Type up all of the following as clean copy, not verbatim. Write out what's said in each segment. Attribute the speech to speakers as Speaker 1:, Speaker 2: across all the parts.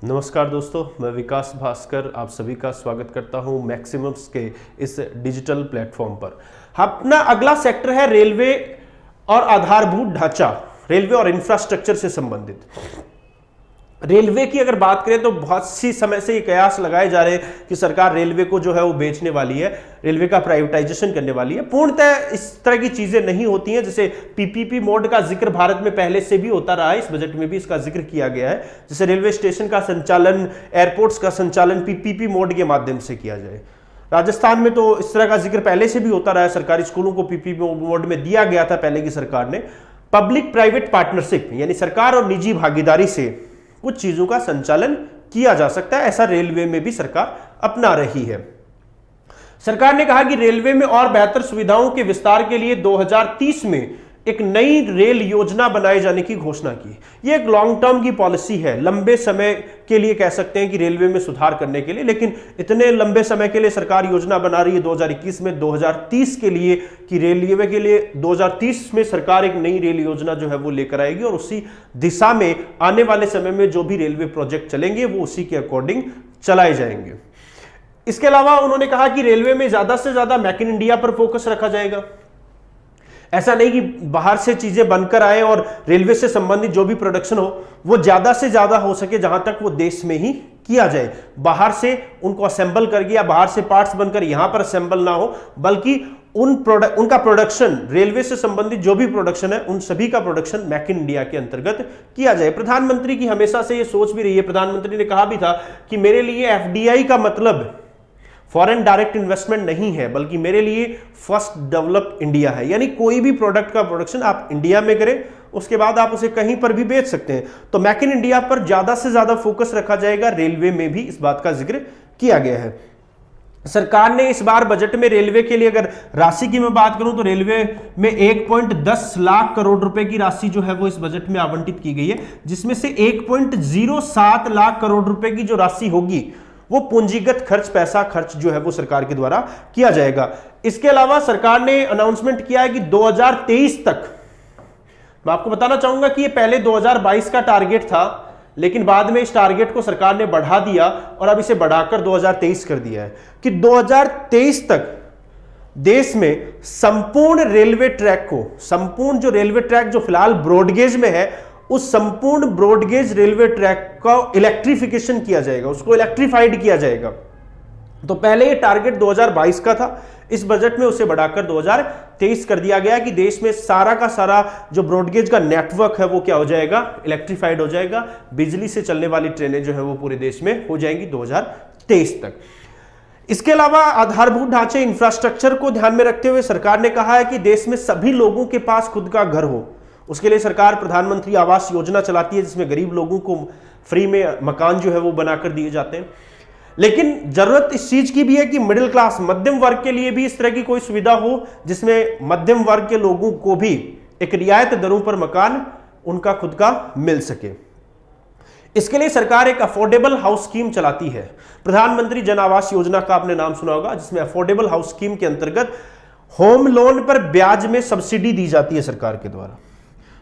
Speaker 1: नमस्कार दोस्तों, मैं विकास भास्कर आप सभी का स्वागत करता हूं मैक्सिमम्स के इस डिजिटल प्लेटफॉर्म पर। अपना अगला सेक्टर है रेलवे और आधारभूत ढांचा, रेलवे और इंफ्रास्ट्रक्चर से संबंधित। रेलवे की अगर बात करें तो बहुत सी समय से ये कयास लगाए जा रहे हैं कि सरकार रेलवे को जो है वो बेचने वाली है, रेलवे का प्राइवेटाइजेशन करने वाली है। पूर्णतः इस तरह की चीजें नहीं होती हैं। जैसे पीपीपी मोड का जिक्र भारत में पहले से भी होता रहा है, इस बजट में भी इसका जिक्र किया गया है। जैसे रेलवे स्टेशन का संचालन, एयरपोर्ट्स का संचालन पीपीपी मोड के माध्यम से किया जाए। राजस्थान में तो इस तरह का जिक्र पहले से भी होता रहा है, सरकारी स्कूलों को पीपीपी मोड में दिया गया था पहले की सरकार ने। पब्लिक प्राइवेट पार्टनरशिप यानी सरकार और निजी भागीदारी से कुछ चीजों का संचालन किया जा सकता है, ऐसा रेलवे में भी सरकार अपना रही है। सरकार ने कहा कि रेलवे में और बेहतर सुविधाओं के विस्तार के लिए 2030 में एक नई रेल योजना बनाए जाने की घोषणा की। यह एक लॉन्ग टर्म की पॉलिसी है, लंबे समय के लिए कह सकते हैं कि रेलवे में सुधार करने के लिए। लेकिन इतने लंबे समय के लिए सरकार योजना बना रही है 2021 में 2030 के लिए कि रेलवे के लिए 2030 में सरकार एक नई रेल योजना जो है वो लेकर आएगी और उसी दिशा में आने वाले समय में जो भी रेलवे प्रोजेक्ट चलेंगे वो उसी के अकॉर्डिंग चलाए जाएंगे। इसके अलावा उन्होंने कहा कि रेलवे में ज्यादा से ज्यादा मेक इन इंडिया पर फोकस रखा जाएगा। ऐसा नहीं कि बाहर से चीजें बनकर आए और रेलवे से संबंधित जो भी प्रोडक्शन हो वो ज्यादा से ज्यादा हो सके जहां तक वो देश में ही किया जाए। बाहर से उनको असेंबल करके या बाहर से पार्ट्स बनकर यहां पर असेंबल ना हो, बल्कि उनका प्रोडक्शन, रेलवे से संबंधित जो भी प्रोडक्शन है उन सभी का प्रोडक्शन मेक इन इंडिया के अंतर्गत किया जाए। प्रधानमंत्री की हमेशा से ये सोच भी रही है। प्रधानमंत्री ने कहा भी था कि मेरे लिए एफडीआई का मतलब फॉरेन डायरेक्ट इन्वेस्टमेंट नहीं है, बल्कि मेरे लिए फर्स्ट डेवलप इंडिया है। यानी कोई भी प्रोडक्ट का प्रोडक्शन आप इंडिया में करें, उसके बाद आप उसे कहीं पर भी बेच सकते हैं। तो मेक इन इंडिया पर ज्यादा से ज्यादा फोकस रखा जाएगा। रेलवे में भी इस बात का जिक्र किया गया है। सरकार ने इस बार बजट में रेलवे के लिए, अगर राशि की मैं बात करूं तो रेलवे में 1.10 लाख करोड़ रुपए की राशि जो है वो इस बजट में आवंटित की गई है, जिसमें से 1.07 लाख करोड़ रुपए की जो राशि होगी वो पूंजीगत खर्च, पैसा खर्च जो है वो सरकार के द्वारा किया जाएगा। इसके अलावा सरकार ने अनाउंसमेंट किया है कि 2023 तक, मैं आपको बताना चाहूंगा कि ये पहले 2022 का टारगेट था, लेकिन बाद में इस टारगेट को सरकार ने बढ़ा दिया और अब इसे बढ़ाकर 2023 कर दिया है कि 2023 तक देश में संपूर्ण रेलवे ट्रैक को, संपूर्ण जो रेलवे ट्रैक जो फिलहाल ब्रॉडगेज में है, उस संपूर्ण ब्रॉडगेज रेलवे ट्रैक का इलेक्ट्रिफिकेशन किया जाएगा, उसको इलेक्ट्रीफाइड किया जाएगा। तो पहले ये टारगेट 2022 का था, इस बजट में उसे बढ़ाकर 2023 कर दिया गया कि देश में सारा का सारा जो ब्रॉडगेज का नेटवर्क है वो क्या हो जाएगा, इलेक्ट्रीफाइड हो जाएगा। बिजली से चलने वाली ट्रेनें जो है वो पूरे देश में हो जाएंगी 2023 तक। इसके अलावा आधारभूत ढांचे, इंफ्रास्ट्रक्चर को ध्यान में रखते हुए सरकार ने कहा है कि देश में सभी लोगों के पास खुद का घर हो। उसके लिए सरकार प्रधानमंत्री आवास योजना चलाती है, जिसमें गरीब लोगों को फ्री में मकान जो है वो बनाकर दिए जाते हैं। लेकिन जरूरत इस चीज की भी है कि मिडिल क्लास, मध्यम वर्ग के लिए भी इस तरह की कोई सुविधा हो जिसमें मध्यम वर्ग के लोगों को भी एक रियायत दरों पर मकान उनका खुद का मिल सके। इसके लिए सरकार एक अफोर्डेबल हाउस स्कीम चलाती है। प्रधानमंत्री जन आवास योजना का आपने नाम सुना होगा, जिसमें अफोर्डेबल हाउस स्कीम के अंतर्गत होम लोन पर ब्याज में सब्सिडी दी जाती है सरकार के द्वारा।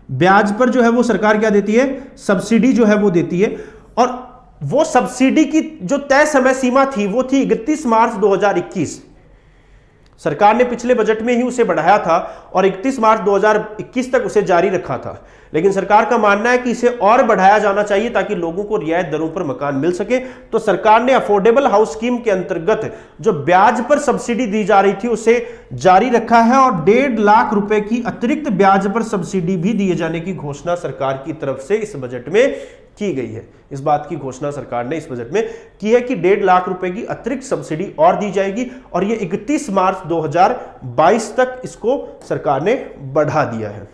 Speaker 1: ब्याज पर जो है वो सरकार क्या देती है, सब्सिडी जो है वो देती है। और वो सब्सिडी की जो तय समय सीमा थी वो थी 31 मार्च 2021। सरकार ने पिछले बजट में ही उसे बढ़ाया था और 31 मार्च 2021 तक उसे जारी रखा था। लेकिन सरकार का मानना है कि इसे और बढ़ाया जाना चाहिए ताकि लोगों को रियायत दरों पर मकान मिल सके। तो सरकार ने अफोर्डेबल हाउस स्कीम के अंतर्गत जो ब्याज पर सब्सिडी दी जा रही थी उसे जारी रखा है और 1.5 लाख रुपए की अतिरिक्त ब्याज पर सब्सिडी भी दिए जाने की घोषणा सरकार की तरफ से इस बजट में की गई है। इस बात की घोषणा सरकार ने इस बजट में की है कि 1.5 लाख रुपए की अतिरिक्त सब्सिडी और दी जाएगी और ये 31 मार्च 2022 तक इसको सरकार ने बढ़ा दिया है।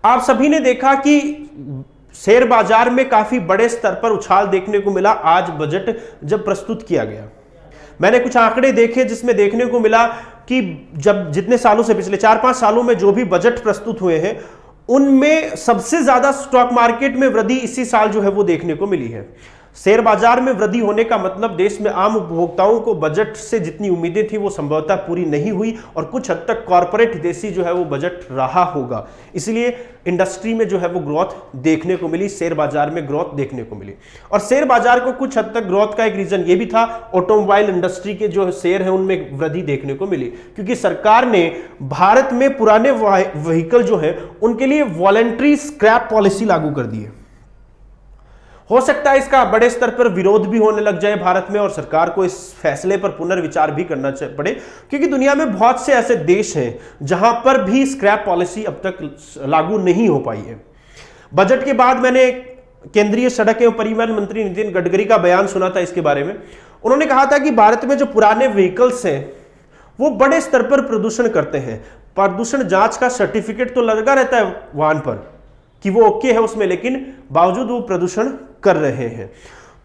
Speaker 1: आप सभी ने देखा कि शेयर बाजार में काफी बड़े स्तर पर उछाल देखने को मिला आज बजट जब प्रस्तुत किया गया। मैंने कुछ आंकड़े देखे जिसमें देखने को मिला कि जब जितने सालों से, पिछले 4-5 सालों में जो भी बजट प्रस्तुत हुए हैं उनमें सबसे ज्यादा स्टॉक मार्केट में वृद्धि इसी साल जो है वो देखने को मिली है। शेयर बाजार में वृद्धि होने का मतलब देश में आम उपभोक्ताओं को बजट से जितनी उम्मीदें थी वो संभवतः पूरी नहीं हुई और कुछ हद तक कॉर्पोरेट हितैषी जो है वो बजट रहा होगा, इसलिए इंडस्ट्री में जो है वो ग्रोथ देखने को मिली, शेयर बाजार में ग्रोथ देखने को मिली। और शेयर बाजार को कुछ हद तक ग्रोथ का एक रीजन ये भी था, ऑटोमोबाइल इंडस्ट्री के जो शेयर है उनमें वृद्धि देखने को मिली, क्योंकि सरकार ने भारत में पुराने व्हीकल जो है उनके लिए वॉलंटरी स्क्रैप पॉलिसी लागू कर दी है। हो सकता है इसका बड़े स्तर पर विरोध भी होने लग जाए भारत में और सरकार को इस फैसले पर पुनर्विचार भी करना पड़े, क्योंकि दुनिया में बहुत से ऐसे देश हैं जहां पर भी स्क्रैप पॉलिसी अब तक लागू नहीं हो पाई है। बजट के बाद मैंने केंद्रीय सड़क एवं परिवहन मंत्री नितिन गडकरी का बयान सुना था इसके बारे में। उन्होंने कहा था कि भारत में जो पुराने व्हीकल्स हैं वो बड़े स्तर पर प्रदूषण करते हैं। प्रदूषण जांच का सर्टिफिकेट तो लगा रहता है वाहन पर कि वो ओके है उसमें, लेकिन बावजूद वो प्रदूषण कर रहे हैं।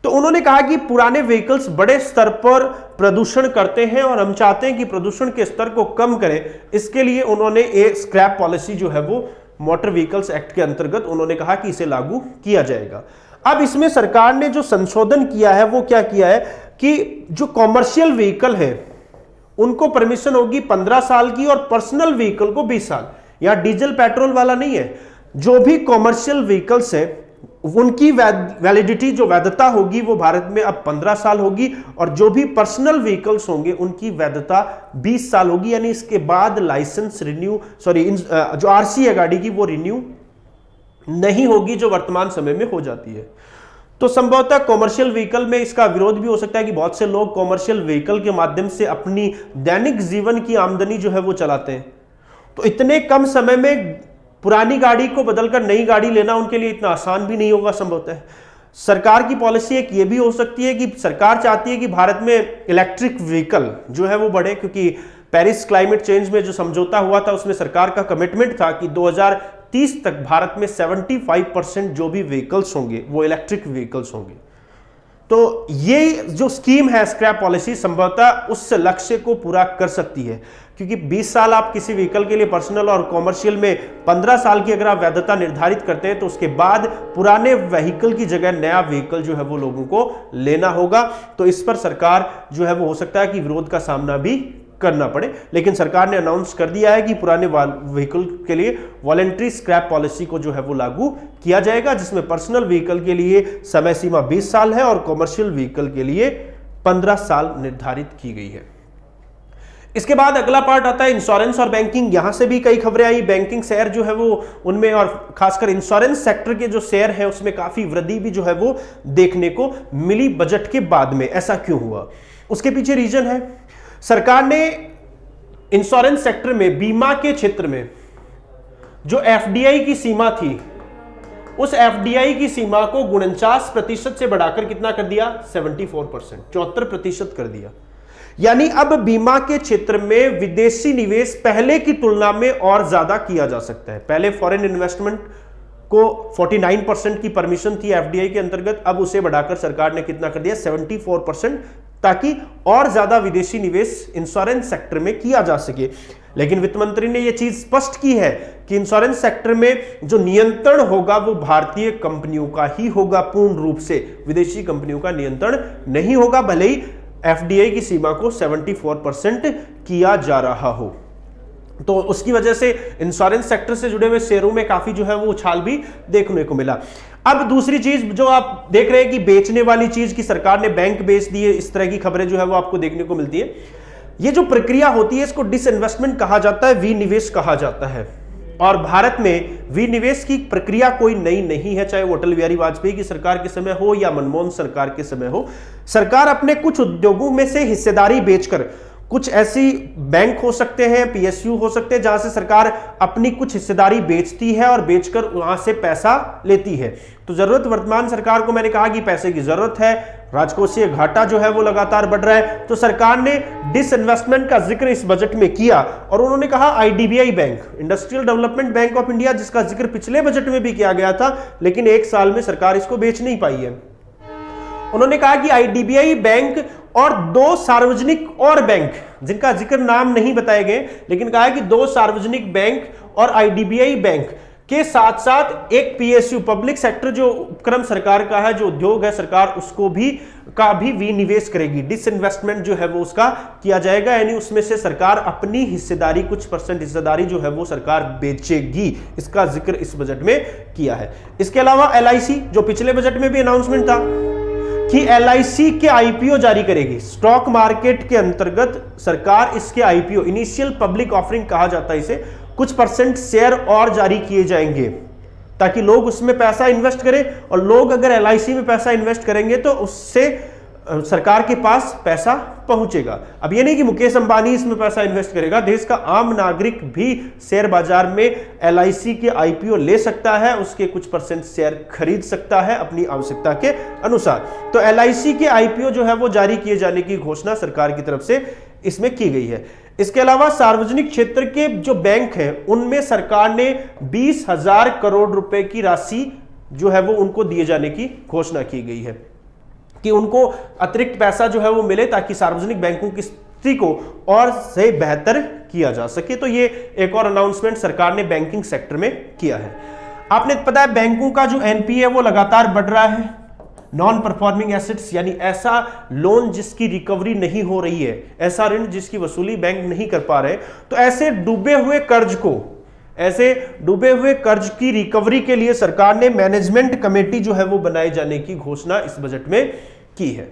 Speaker 1: तो उन्होंने कहा कि पुराने व्हीकल्स बड़े स्तर पर प्रदूषण करते हैं और हम चाहते हैं कि प्रदूषण के स्तर को कम करें। इसके लिए उन्होंने एक स्क्रैप पॉलिसी जो है वो मोटर व्हीकल्स एक्ट के अंतर्गत उन्होंने कहा कि इसे लागू किया जाएगा। अब इसमें सरकार ने जो संशोधन किया है वो क्या किया है कि जो कॉमर्शियल व्हीकल है उनको परमिशन होगी 15 साल की और पर्सनल व्हीकल को 20 साल। यहां डीजल पेट्रोल वाला नहीं है, जो भी कॉमर्शियल व्हीकल्स है उनकी वैलिडिटी जो वैधता होगी वो भारत में अब 15 साल होगी और जो भी पर्सनल व्हीकल्स होंगे उनकी वैधता 20 साल होगी। यानी इसके बाद लाइसेंस रिन्यू जो आरसी है गाड़ी की वो रिन्यू नहीं होगी, जो वर्तमान समय में हो जाती है। तो संभवतः कॉमर्शियल व्हीकल में इसका विरोध भी हो सकता है कि बहुत से लोग कॉमर्शियल व्हीकल के माध्यम से अपनी दैनिक जीवन की आमदनी जो है वो चलाते हैं। तो इतने कम समय में पुरानी गाड़ी को बदलकर नई गाड़ी लेना उनके लिए इतना आसान भी नहीं होगा संभवतः। सरकार की पॉलिसी एक ये भी हो सकती है कि सरकार चाहती है कि भारत में इलेक्ट्रिक व्हीकल जो है वो बढ़े, क्योंकि पेरिस क्लाइमेट चेंज में जो समझौता हुआ था उसमें सरकार का कमिटमेंट था कि 2030 तक भारत में 75% जो भी व्हीकल्स होंगे वो इलेक्ट्रिक व्हीकल्स होंगे। तो ये जो स्कीम है स्क्रैप पॉलिसी संभवतः उस लक्ष्य को पूरा कर सकती है, क्योंकि 20 साल आप किसी व्हीकल के लिए पर्सनल और कॉमर्शियल में 15 साल की अगर आप वैधता निर्धारित करते हैं तो उसके बाद पुराने व्हीकल की जगह नया व्हीकल जो है वो लोगों को लेना होगा। तो इस पर सरकार जो है वो हो सकता है कि विरोध का सामना भी करना पड़े, लेकिन सरकार ने अनाउंस कर दिया है कि पुराने व्हीकल के लिए वॉलंटरी स्क्रैप पॉलिसी को जो है वो लागू किया जाएगा, जिसमें पर्सनल व्हीकल के लिए समय सीमा 20 साल है और कॉमर्शियल व्हीकल के लिए 15 साल निर्धारित की गई है। इसके बाद अगला पार्ट आता है इंश्योरेंस और बैंकिंग। यहां से भी कई खबरें आई। बैंकिंग शेयर जो है वो उनमें और खासकर इंश्योरेंस सेक्टर के जो शेयर है उसमें काफी वृद्धि भी जो है वो देखने को मिली बजट के बाद में। ऐसा क्यों हुआ, उसके पीछे रीजन है सरकार ने इंश्योरेंस सेक्टर में बीमा के क्षेत्र में जो एफडीआई की सीमा थी उस एफडीआई की सीमा को 49% से बढ़ाकर कितना कर दिया, 74%, 74% कर दिया। यानी अब बीमा के क्षेत्र में विदेशी निवेश पहले की तुलना में और ज्यादा किया जा सकता है। पहले फॉरेन इन्वेस्टमेंट को 49% की परमिशन थी एफडीआई के अंतर्गत, अब उसे बढ़ाकर सरकार ने कितना कर दिया, 74%, ताकि और ज्यादा विदेशी निवेश इंश्योरेंस सेक्टर में किया जा सके। लेकिन वित्त मंत्री ने यह चीज स्पष्ट की है कि इंश्योरेंस सेक्टर में जो नियंत्रण होगा वो भारतीय कंपनियों का ही होगा, पूर्ण रूप से विदेशी कंपनियों का नियंत्रण नहीं होगा, भले ही एफडीआई की सीमा को 74% किया जा रहा हो। तो उसकी वजह से इंश्योरेंस सेक्टर से जुड़े हुए शेयरों में काफी जो है वो उछाल भी देखने को मिला। अब दूसरी चीज जो आप देख रहे हैं कि बेचने वाली चीज की सरकार ने बैंक बेच दिए, इस तरह की खबरें जो है वो आपको देखने को मिलती है। ये जो प्रक्रिया होती है इसको डिसइन्वेस्टमेंट कहा जाता है, विनिवेश कहा जाता है। और भारत में विनिवेश की प्रक्रिया कोई नई नहीं है, चाहे वो अटल बिहारी वाजपेयी की सरकार के समय हो या मनमोहन सरकार के समय हो। सरकार अपने कुछ उद्योगों में से हिस्सेदारी बेचकर, कुछ ऐसी बैंक हो सकते हैं, पीएसयू हो सकते हैं जहां से सरकार अपनी कुछ हिस्सेदारी बेचती है और बेचकर वहां से पैसा लेती है। तो जरूरत वर्तमान सरकार को, मैंने कहा कि पैसे की जरूरत है, राजकोषीय घाटा जो है वो लगातार बढ़ रहा है, तो सरकार ने डिसइन्वेस्टमेंट का जिक्र इस बजट में किया और उन्होंने कहा IDBI bank, industrial development bank of India, जिसका जिक्र पिछले बजट में भी किया गया था लेकिन एक साल में सरकार इसको बेच नहीं पाई है। उन्होंने कहा कि आईडीबीआई बैंक और दो सार्वजनिक और बैंक, जिनका जिक्र नाम नहीं बताए गए, लेकिन कहा कि दो सार्वजनिक बैंक और आईडीबीआई बैंक के साथ साथ एक पीएसयू पब्लिक सेक्टर जो उपक्रम सरकार का है, जो उद्योग है सरकार उसको भी का भी विनिवेश करेगी, डिसइन्वेस्टमेंट जो है वो उसका किया जाएगा, यानी उसमें से सरकार अपनी हिस्सेदारी कुछ परसेंट हिस्सेदारी जो है वो सरकार बेचेगी। इसका जिक्र इस बजट में किया है। इसके अलावा एलआईसी जो पिछले बजट में भी अनाउंसमेंट था कि एलआईसी के आईपीओ जारी करेगी। स्टॉक मार्केट के अंतर्गत सरकार इसके आईपीओ, इनिशियल पब्लिक ऑफरिंग कहा जाता है इसे, कुछ परसेंट शेयर और जारी किए जाएंगे ताकि लोग उसमें पैसा इन्वेस्ट करें, और लोग अगर एलआईसी में पैसा इन्वेस्ट करेंगे तो उससे सरकार के पास पैसा पहुंचेगा। अब ये नहीं कि मुकेश अंबानी इसमें पैसा इन्वेस्ट करेगा, देश का आम नागरिक भी शेयर बाजार में एलआईसी के आईपीओ ले सकता है, उसके कुछ परसेंट शेयर खरीद सकता है अपनी आवश्यकता के अनुसार। तो एलआईसी के आईपीओ जो है वो जारी किए जाने की घोषणा सरकार की तरफ से इसमें की गई है। इसके अलावा सार्वजनिक क्षेत्र के जो बैंक हैं उनमें सरकार ने 20,000 करोड़ रुपए की राशि जो है वो उनको दिए जाने की घोषणा की गई है कि उनको अतिरिक्त पैसा जो है वो मिले ताकि सार्वजनिक बैंकों की स्थिति को और से बेहतर किया जा सके। तो ये एक और अनाउंसमेंट सरकार ने बैंकिंग सेक्टर में किया है। आपने पता है बैंकों का जो एनपीए वो लगातार बढ़ रहा है, नॉन परफॉर्मिंग एसेट्स यानी ऐसा लोन जिसकी रिकवरी नहीं हो रही है, ऐसा ऋण जिसकी वसूली बैंक नहीं कर पा रहे, तो ऐसे डूबे हुए कर्ज की रिकवरी के लिए सरकार ने मैनेजमेंट कमेटी जो है वो बनाए जाने की घोषणा इस बजट में की है।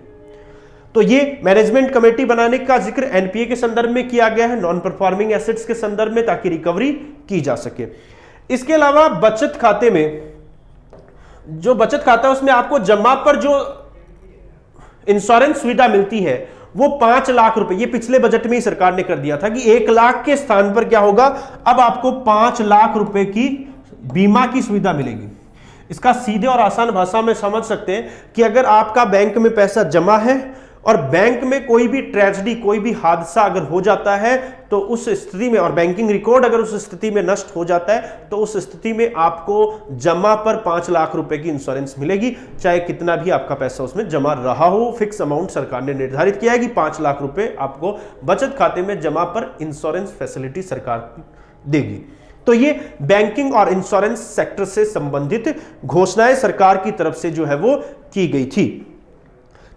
Speaker 1: तो ये मैनेजमेंट कमेटी बनाने का जिक्र एनपीए के संदर्भ में किया गया है, नॉन परफॉर्मिंग एसेट्स के संदर्भ में, ताकि रिकवरी की जा सके। इसके अलावा बचत खाते में जो बचत खाता है उसमें आपको जमा पर जो इंश्योरेंस सुविधा मिलती है वो 5 लाख रुपए, ये पिछले बजट में ही सरकार ने कर दिया था कि 1 लाख के स्थान पर क्या होगा, अब आपको 5 लाख रुपए की बीमा की सुविधा मिलेगी। इसका सीधे और आसान भाषा में समझ सकते हैं कि अगर आपका बैंक में पैसा जमा है और बैंक में कोई भी ट्रेजेडी, कोई भी हादसा अगर हो जाता है तो उस स्थिति में, और बैंकिंग रिकॉर्ड अगर उस स्थिति में नष्ट हो जाता है तो उस स्थिति में आपको जमा पर 5 लाख रुपए की इंश्योरेंस मिलेगी, चाहे कितना भी आपका पैसा उसमें जमा रहा हो। फिक्स अमाउंट सरकार ने निर्धारित किया है कि 5 लाख रुपए आपको बचत खाते में जमा पर इंश्योरेंस फैसिलिटी सरकार देगी। तो ये बैंकिंग और इंश्योरेंस सेक्टर से संबंधित घोषणाएं सरकार की तरफ से जो है वो की गई थी।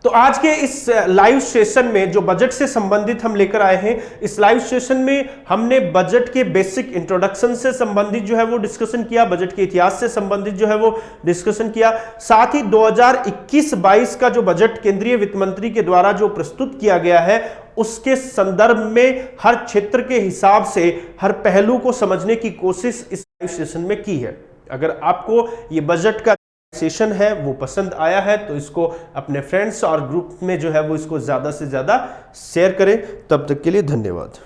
Speaker 1: तो आज के इस लाइव सेशन में जो बजट से संबंधित हम लेकर आए हैं, इस लाइव सेशन में हमने बजट के बेसिक इंट्रोडक्शन से संबंधित जो है वो डिस्कशन किया, बजट के इतिहास से संबंधित जो है वो डिस्कशन किया, साथ ही 2021-22 का जो बजट केंद्रीय वित्त मंत्री के द्वारा जो प्रस्तुत किया गया है उसके संदर्भ में हर क्षेत्र के हिसाब से हर पहलू को समझने की कोशिश इस लाइव सेशन में की है। अगर आपको ये बजट का सेशन है वो पसंद आया है तो इसको अपने फ्रेंड्स और ग्रुप में जो है वो इसको ज्यादा से ज्यादा शेयर करें। तब तक के लिए धन्यवाद।